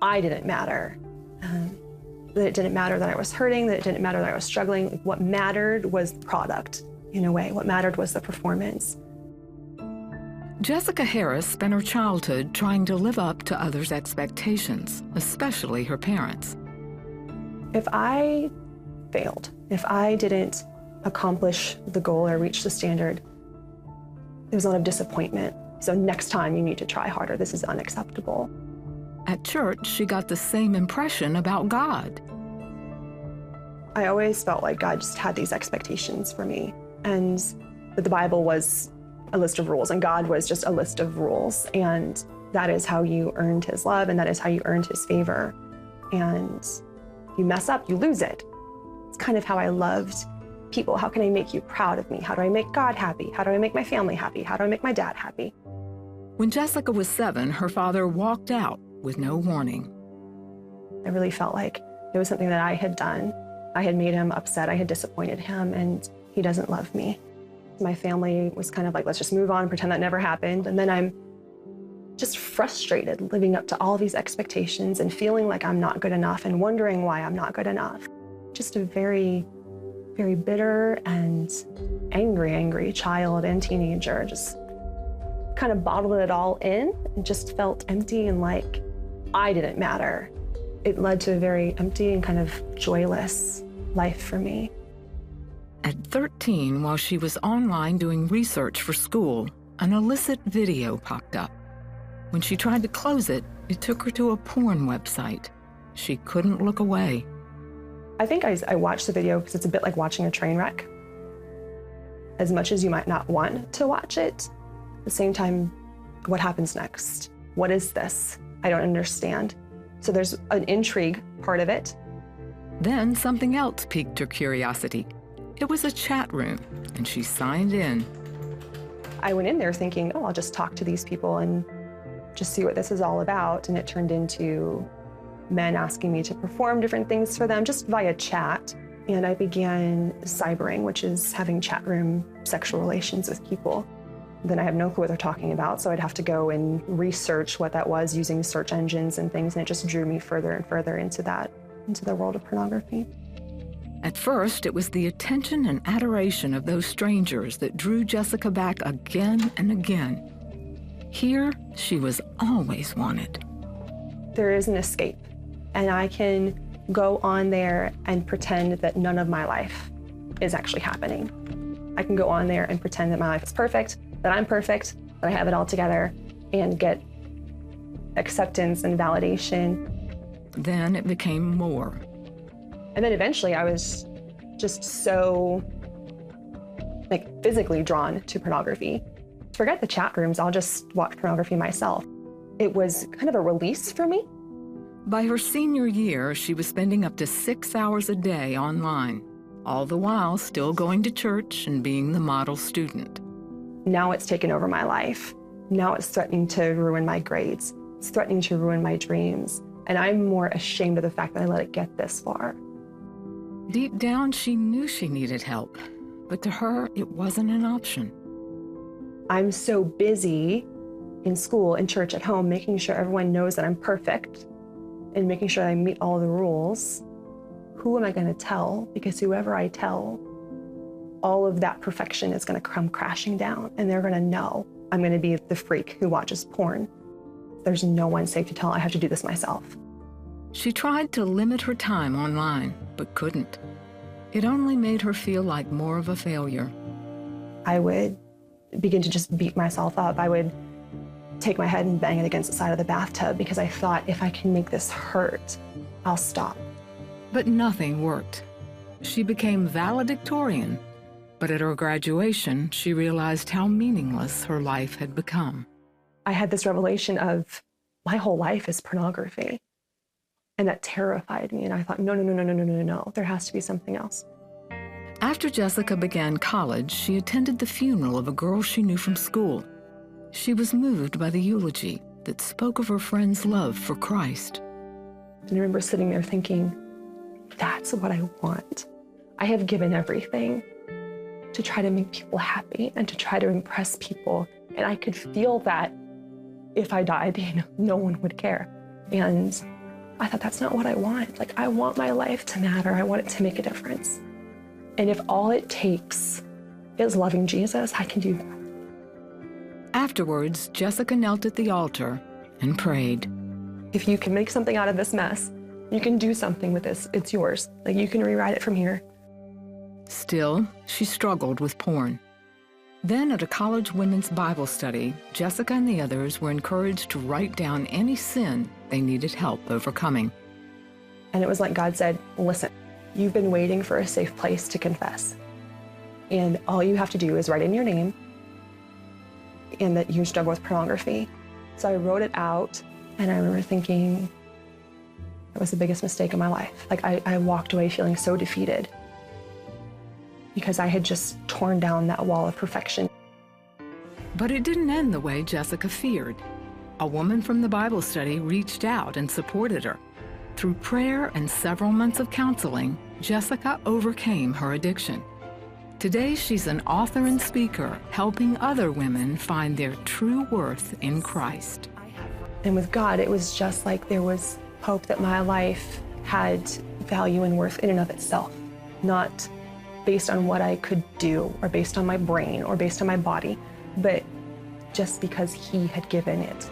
I didn't matter. That it didn't matter that I was hurting, that it didn't matter that I was struggling. What mattered was the product, in a way. What mattered was the performance. Jessica Harris spent her childhood trying to live up to others' expectations, especially her parents. If I failed, if I didn't accomplish the goal or reach the standard, it was a lot of disappointment. So next time you need to try harder. This is unacceptable. At church, she got the same impression about God. I always felt like God just had these expectations for me, and that the Bible was a list of rules and God was just a list of rules, and that is how you earned his love and that is how you earned his favor. And if you mess up, you lose it. It's kind of how I loved people. How can I make you proud of me? How do I make God happy? How do I make my family happy? How do I make my dad happy? When Jessica was 7, her father walked out with no warning. I really felt like it was something that I had done. I had made him upset, I had disappointed him, and he doesn't love me. My family was kind of like, let's just move on, pretend that never happened. And then I'm just frustrated living up to all these expectations and feeling like I'm not good enough and wondering why I'm not good enough. Just a very, very bitter and angry child and teenager. Just kind of bottled it all in and just felt empty and like I didn't matter. It led to a very empty and kind of joyless life for me. At 13, while she was online doing research for school, an illicit video popped up. When she tried to close it, it took her to a porn website. She couldn't look away. I think I watched the video because it's a bit like watching a train wreck. As much as you might not want to watch it, at the same time, what happens next? What is this? I don't understand. So there's an intrigue part of it. Then something else piqued her curiosity. It was a chat room, and she signed in. I went in there thinking, oh, I'll just talk to these people and just see what this is all about. And it turned into men asking me to perform different things for them just via chat. And I began cybering, which is having chat room sexual relations with people. Then I have no clue what they're talking about, so I'd have to go and research what that was using search engines and things, and it just drew me further and further into the world of pornography. At first, it was the attention and adoration of those strangers that drew Jessica back again and again. Here, she was always wanted. There is an escape, and I can go on there and pretend that none of my life is actually happening. I can go on there and pretend that my life is perfect, that I'm perfect, that I have it all together, and get acceptance and validation. Then it became more. And then eventually I was just so physically drawn to pornography. Forget the chat rooms, I'll just watch pornography myself. It was kind of a release for me. By her senior year, she was spending up to 6 hours a day online, all the while still going to church and being the model student. Now it's taken over my life. Now it's threatening to ruin my grades. It's threatening to ruin my dreams. And I'm more ashamed of the fact that I let it get this far. Deep down, she knew she needed help, but to her, it wasn't an option. I'm so busy in school, in church, at home, making sure everyone knows that I'm perfect and making sure I meet all the rules. Who am I going to tell? Because whoever I tell, all of that perfection is going to come crashing down, and they're going to know I'm going to be the freak who watches porn. There's no one safe to tell. I have to do this myself. She tried to limit her time online, but couldn't. It only made her feel like more of a failure. I would begin to just beat myself up. I would take my head and bang it against the side of the bathtub because I thought, if I can make this hurt, I'll stop. But nothing worked. She became valedictorian, but at her graduation, she realized how meaningless her life had become. I had this revelation of my whole life is pornography. And that terrified me. And I thought, no, there has to be something else. After Jessica began college, she attended the funeral of a girl she knew from school. She was moved by the eulogy that spoke of her friend's love for Christ. And I remember sitting there thinking, that's what I want. I have given everything to try to make people happy and to try to impress people. And I could feel that if I died, no one would care. And I thought, that's not what I want. Like, I want my life to matter. I want it to make a difference. And if all it takes is loving Jesus, I can do that. Afterwards, Jessica knelt at the altar and prayed. If you can make something out of this mess, you can do something with this. It's yours. Like, you can rewrite it from here. Still, she struggled with porn. Then at a college women's Bible study, Jessica and the others were encouraged to write down any sin they needed help overcoming. And it was like God said, listen, you've been waiting for a safe place to confess. And all you have to do is write in your name and that you struggle with pornography. So I wrote it out, and I remember thinking it was the biggest mistake of my life. Like, I walked away feeling so defeated because I had just torn down that wall of perfection. But it didn't end the way Jessica feared. A woman from the Bible study reached out and supported her. Through prayer and several months of counseling, Jessica overcame her addiction. Today, she's an author and speaker, helping other women find their true worth in Christ. And with God, it was just like there was hope that my life had value and worth in and of itself, not based on what I could do or based on my brain or based on my body, but just because He had given it